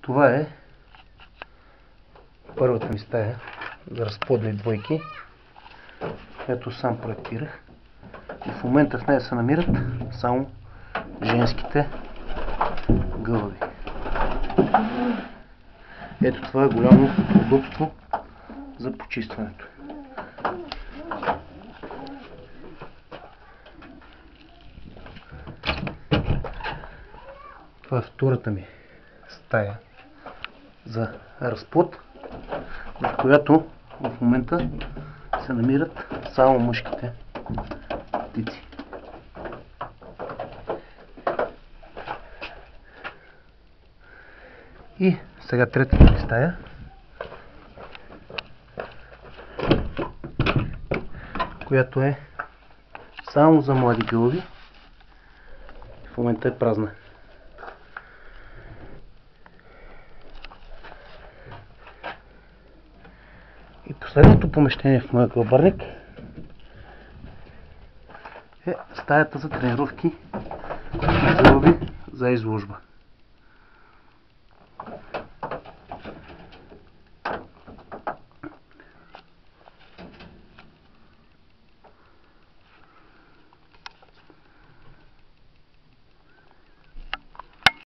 Това е първата ми стая за разплодни двойки, която сам проектирах. И в момента в нея се намират само женските гълъби. Ето това е голямо удобство за почистването. Това е втората ми стая за разплод, в която в момента се намират само мъжките птици. И сега третата ми стая, която е само за млади гълъби. В момента е празна. И последното помещение в моя гълъбарник е стаята за тренировки на гълъби за изложба.